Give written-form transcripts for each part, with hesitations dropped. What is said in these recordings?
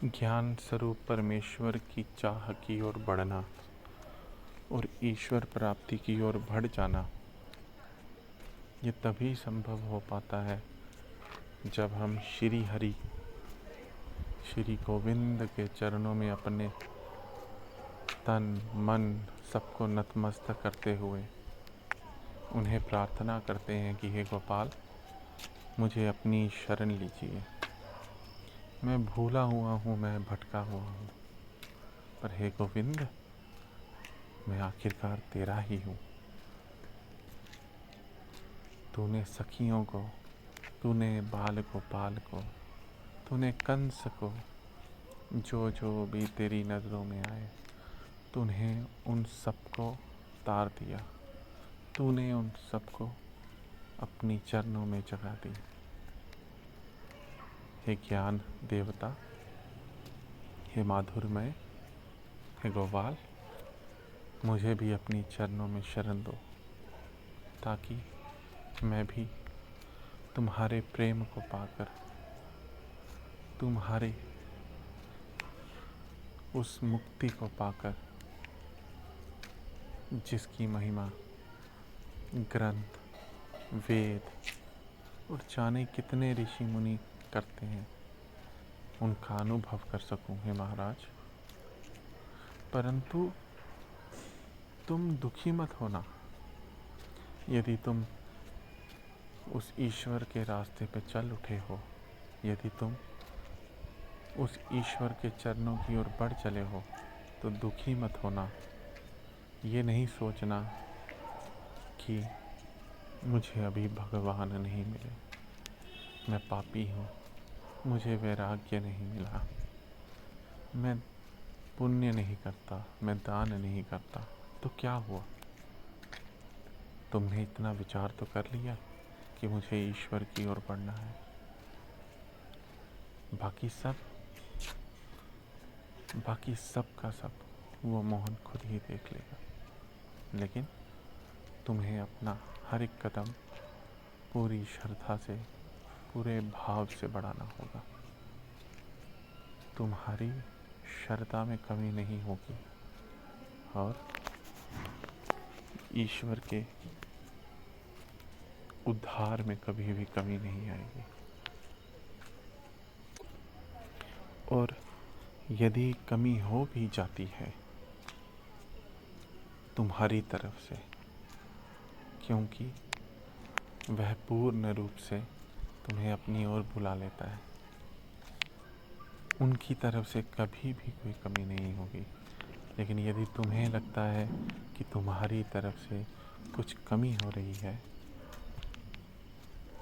ज्ञान स्वरूप परमेश्वर की चाह की ओर बढ़ना और ईश्वर प्राप्ति की ओर बढ़ जाना, ये तभी संभव हो पाता है जब हम श्री हरि, श्री गोविंद के चरणों में अपने तन मन सबको नतमस्तक करते हुए उन्हें प्रार्थना करते हैं कि हे गोपाल, मुझे अपनी शरण लीजिए। मैं भूला हुआ हूँ, मैं भटका हुआ हूँ, पर हे गोविंद, मैं आखिरकार तेरा ही हूँ। तूने सखियों को, तूने बाल गोपाल को, तूने कंस को, जो जो भी तेरी नज़रों में आए, तूने उन सबको तार दिया। तूने उन सबको अपनी चरणों में जगा दी। हे ज्ञान देवता, हे माधुर्यमय, हे गोपाल, मुझे भी अपनी चरणों में शरण दो, ताकि मैं भी तुम्हारे प्रेम को पाकर, तुम्हारे उस मुक्ति को पाकर जिसकी महिमा ग्रंथ, वेद और जाने कितने ऋषि मुनि करते हैं, उनका अनुभव कर सकूं हे महाराज। परंतु तुम दुखी मत होना। यदि तुम उस ईश्वर के रास्ते पर चल उठे हो, यदि तुम उस ईश्वर के चरणों की ओर बढ़ चले हो, तो दुखी मत होना। ये नहीं सोचना कि मुझे अभी भगवान नहीं मिले, मैं पापी हूँ, मुझे वैराग्य नहीं मिला, मैं पुण्य नहीं करता, मैं दान नहीं करता, तो क्या हुआ? तुमने इतना विचार तो कर लिया कि मुझे ईश्वर की ओर बढ़ना है। बाकी सब का सब वो मोहन खुद ही देख लेगा। लेकिन तुम्हें अपना हर एक कदम पूरी श्रद्धा से, पूरे भाव से बढ़ाना होगा। तुम्हारी श्रद्धा में कमी नहीं होगी और ईश्वर के उद्धार में कभी भी कमी नहीं आएगी। और यदि कमी हो भी जाती है तुम्हारी तरफ से, क्योंकि वह पूर्ण रूप से तुम्हें अपनी ओर बुला लेता है, उनकी तरफ से कभी भी कोई कमी नहीं होगी। लेकिन यदि तुम्हें लगता है कि तुम्हारी तरफ से कुछ कमी हो रही है,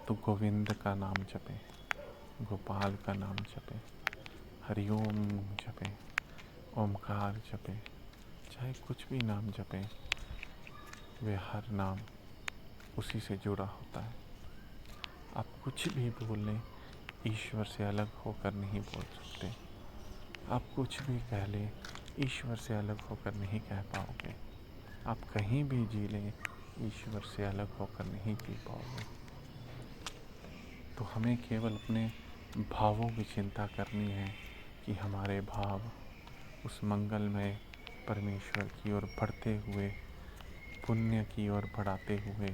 तो गोविंद का नाम जपें, गोपाल का नाम जपें, हरिओम जपें, ओमकार जपें, चाहे कुछ भी नाम जपें, वे हर नाम उसी से जुड़ा होता है। आप कुछ भी बोल लें, ईश्वर से अलग होकर नहीं बोल सकते। आप कुछ भी कह लें, ईश्वर से अलग होकर नहीं कह पाओगे। आप कहीं भी जी लें, ईश्वर से अलग होकर नहीं जी पाओगे। तो हमें केवल अपने भावों की चिंता करनी है कि हमारे भाव उस मंगलमय परमेश्वर की ओर बढ़ते हुए, पुण्य की ओर बढ़ाते हुए,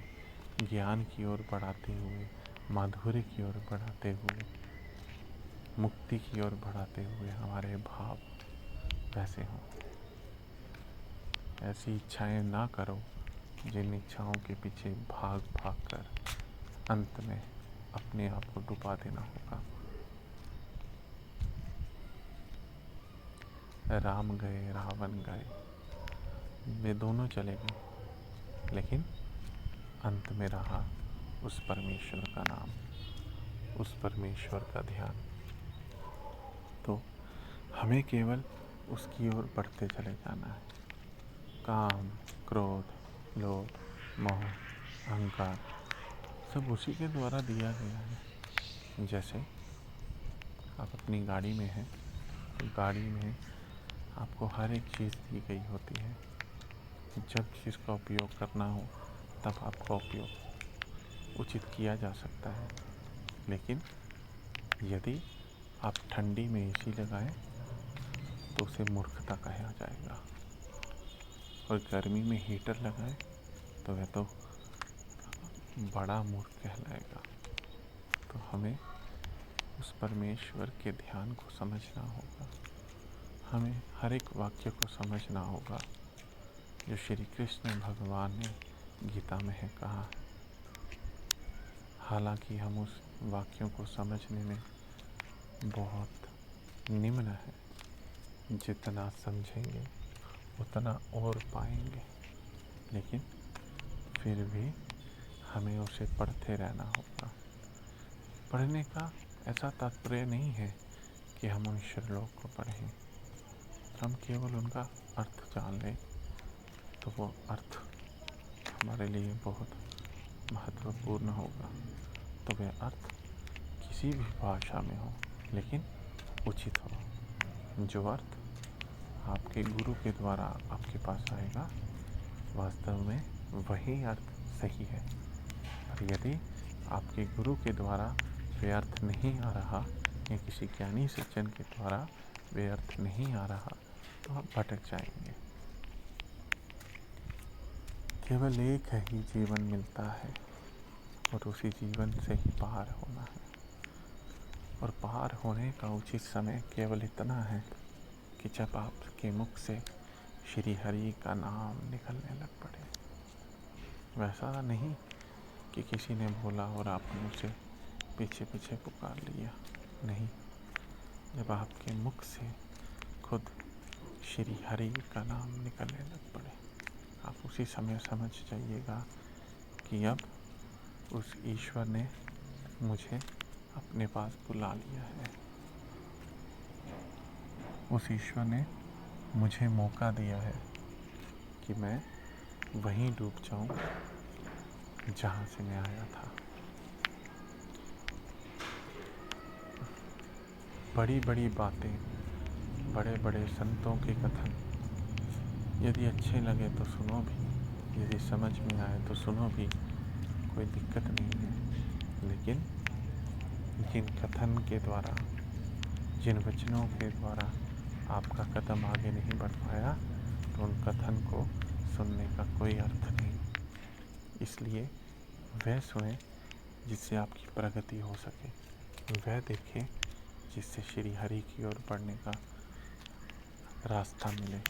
ज्ञान की ओर बढ़ाते हुए, माधुर्य की ओर बढ़ाते हुए, मुक्ति की ओर बढ़ाते हुए हमारे भाव वैसे हों। ऐसी इच्छाएं ना करो जिन इच्छाओं के पीछे भाग भाग कर अंत में अपने आप को डुबा देना होगा। राम गए, रावण गए, वे दोनों चले गए, लेकिन अंत में रहा उस परमेश्वर का नाम, उस परमेश्वर का ध्यान। तो हमें केवल उसकी ओर बढ़ते चले जाना है। काम, क्रोध, लोभ, मोह, अहंकार सब उसी के द्वारा दिया गया है। जैसे आप अपनी गाड़ी में हैं, तो गाड़ी में आपको हर एक चीज़ दी गई होती है। जब जिसका उपयोग करना हो तब आपका उपयोग उचित किया जा सकता है। लेकिन यदि आप ठंडी में एसी लगाएं तो उसे मूर्खता कहा जाएगा, और गर्मी में हीटर लगाए तो वह तो बड़ा मूर्ख कहलाएगा। तो हमें उस परमेश्वर के ध्यान को समझना होगा, हमें हर एक वाक्य को समझना होगा जो श्री कृष्ण भगवान ने गीता में है कहा है। हालांकि हम उस वाक्यों को समझने में बहुत निम्न है, जितना समझेंगे उतना और पाएंगे, लेकिन फिर भी हमें उसे पढ़ते रहना होगा। पढ़ने का ऐसा तात्पर्य नहीं है कि हम उन श्लोक को पढ़ें, हम केवल उनका अर्थ जान लें तो वो अर्थ हमारे लिए बहुत महत्वपूर्ण होगा। तो वह अर्थ किसी भी भाषा में हो, लेकिन उचित हो। जो अर्थ आपके गुरु के द्वारा आपके पास आएगा, वास्तव में वही अर्थ सही है। और यदि आपके गुरु के द्वारा वे अर्थ नहीं आ रहा, या किसी ज्ञानी सज्जन के द्वारा वे अर्थ नहीं आ रहा, तो आप भटक जाएंगे। केवल एक ही जीवन मिलता है, और उसी जीवन से ही पार होना है। और पार होने का उचित समय केवल इतना है कि जब आपके मुख से श्री हरि का नाम निकलने लग पड़े। वैसा नहीं कि किसी ने बोला और आपने उसे पीछे पीछे पुकार लिया, नहीं। जब आपके मुख से खुद श्री हरि का नाम निकलने लग पड़े, आप उसी समय समझ जाइएगा कि अब उस ईश्वर ने मुझे अपने पास बुला लिया है। उस ईश्वर ने मुझे मौका दिया है कि मैं वहीं डूब जाऊं जहां से मैं आया था। बड़ी बड़ी बातें, बड़े बड़े संतों के कथन यदि अच्छे लगे तो सुनो भी, यदि समझ में आए तो सुनो भी, कोई दिक्कत नहीं है। लेकिन जिन कथन के द्वारा, जिन वचनों के द्वारा आपका कदम आगे नहीं बढ़ पाया, तो उन कथन को सुनने का कोई अर्थ नहीं। इसलिए वह सुने जिससे आपकी प्रगति हो सके, वह देखें जिससे श्री हरि की ओर बढ़ने का रास्ता मिले।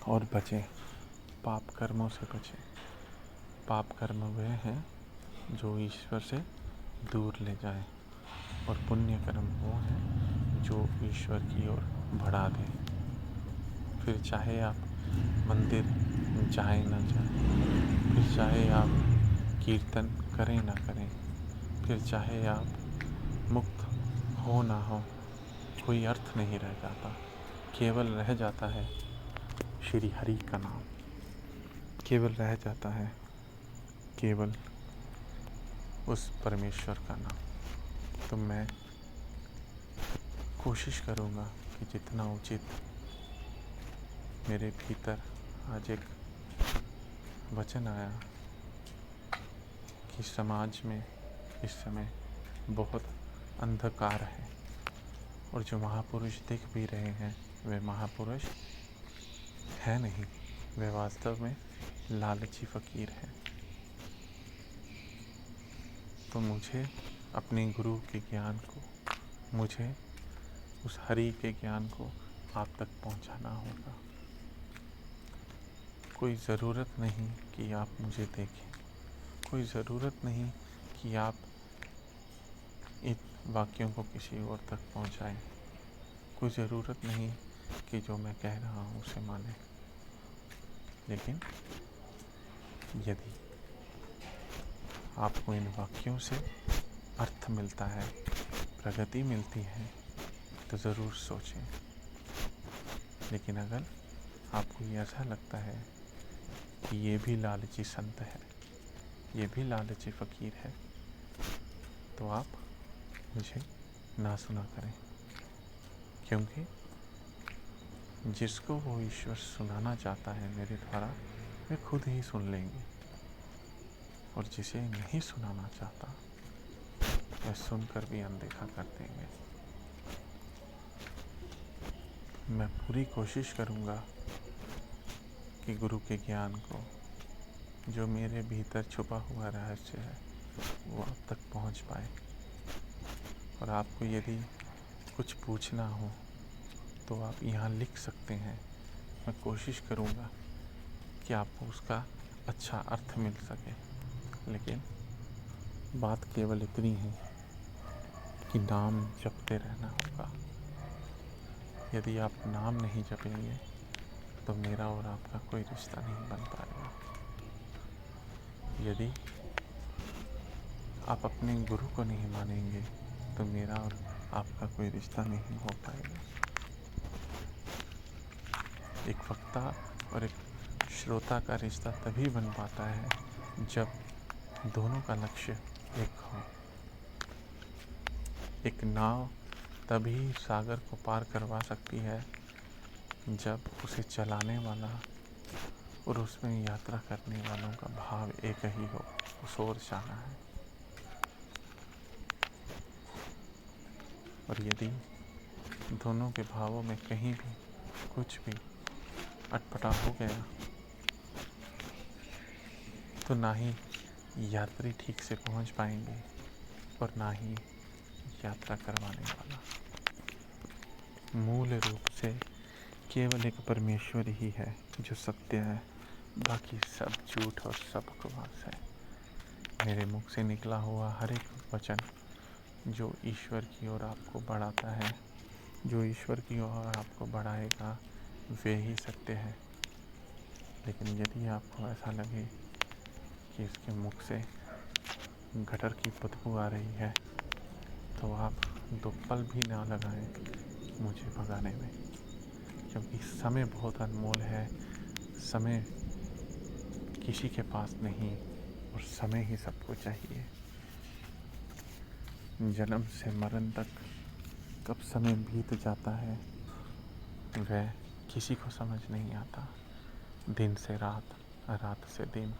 और बचें, पाप कर्मों से बचें। पाप कर्म वह हैं जो ईश्वर से दूर ले जाएं, और पुण्य कर्म वो हैं जो ईश्वर की ओर बढ़ा दें। फिर चाहे आप मंदिर जाएं ना जाएं, फिर चाहे आप कीर्तन करें ना करें, फिर चाहे आप मुक्त हो ना हो, कोई अर्थ नहीं रह जाता। केवल रह जाता है श्री हरि का नाम, केवल रह जाता है केवल उस परमेश्वर का नाम। तो मैं कोशिश करूँगा कि जितना उचित मेरे भीतर आज एक वचन आया कि समाज में इस समय बहुत अंधकार है, और जो महापुरुष दिख भी रहे हैं वे महापुरुष है नहीं, वे वास्तव में लालची फकीर हैं। तो मुझे अपने गुरु के ज्ञान को, मुझे उस हरि के ज्ञान को आप तक पहुंचाना होगा। कोई ज़रूरत नहीं कि आप मुझे देखें, कोई ज़रूरत नहीं कि आप इन वाक्यों को किसी और तक पहुंचाएं, कोई ज़रूरत नहीं कि जो मैं कह रहा हूँ उसे माने। लेकिन यदि आपको इन वाक्यों से अर्थ मिलता है, प्रगति मिलती है, तो ज़रूर सोचें। लेकिन अगर आपको ये ऐसा लगता है कि ये भी लालची संत है, ये भी लालची फ़कीर है, तो आप मुझे ना सुना करें, क्योंकि जिसको वो ईश्वर सुनाना चाहता है मेरे द्वारा, वे खुद ही सुन लेंगे। और जिसे नहीं सुनाना चाहता, वह सुनकर भी अनदेखा कर देंगे। मैं पूरी कोशिश करूँगा कि गुरु के ज्ञान को, जो मेरे भीतर छुपा हुआ रहस्य है, वो आप तक पहुँच पाए। और आपको यदि कुछ पूछना हो तो आप यहाँ लिख सकते हैं। मैं कोशिश करूँगा कि आपको उसका अच्छा अर्थ मिल सके। लेकिन बात केवल इतनी है कि नाम जपते रहना होगा। यदि आप नाम नहीं जपेंगे तो मेरा और आपका कोई रिश्ता नहीं बन पाएगा। यदि आप अपने गुरु को नहीं मानेंगे तो मेरा और आपका कोई रिश्ता नहीं हो पाएगा। एक वक्ता और एक श्रोता का रिश्ता तभी बन पाता है जब दोनों का लक्ष्य एक हो। एक नाव तभी सागर को पार करवा सकती है जब उसे चलाने वाला और उसमें यात्रा करने वालों का भाव एक ही हो, उस ओर जाना है। और यदि दोनों के भावों में कहीं भी कुछ भी अटपटा हो गया तो ना ही यात्री ठीक से पहुंच पाएंगे और ना ही यात्रा करवाने वाला। मूल रूप से केवल एक परमेश्वर ही है जो सत्य है, बाकी सब झूठ और सब बकवास है। मेरे मुख से निकला हुआ हर एक वचन जो ईश्वर की ओर आपको बढ़ाता है, जो ईश्वर की ओर आपको बढ़ाएगा, वे ही सत्य है। लेकिन यदि आपको ऐसा लगे कि इसके मुख से गटर की बदबू आ रही है तो आप 2 पल भी ना लगाएं मुझे भगाने में, क्योंकि समय बहुत अनमोल है। समय किसी के पास नहीं और समय ही सबको चाहिए। जन्म से मरण तक कब समय बीत जाता है वह किसी को समझ नहीं आता। दिन से रात, रात से दिन,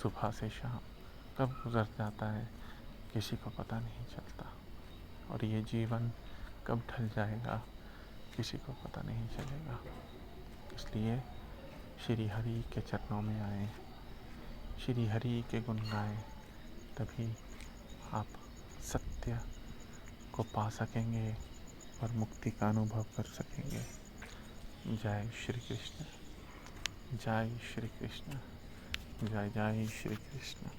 सुबह से शाम कब गुजर जाता है किसी को पता नहीं चलता। और ये जीवन कब ढल जाएगा किसी को पता नहीं चलेगा। इसलिए श्री हरि के चरणों में आए, श्री हरि के गुण गाएं, तभी आप सत्य को पा सकेंगे और मुक्ति का अनुभव कर सकेंगे। जय श्री कृष्ण, जय श्री कृष्ण, जय जय श्री कृष्ण।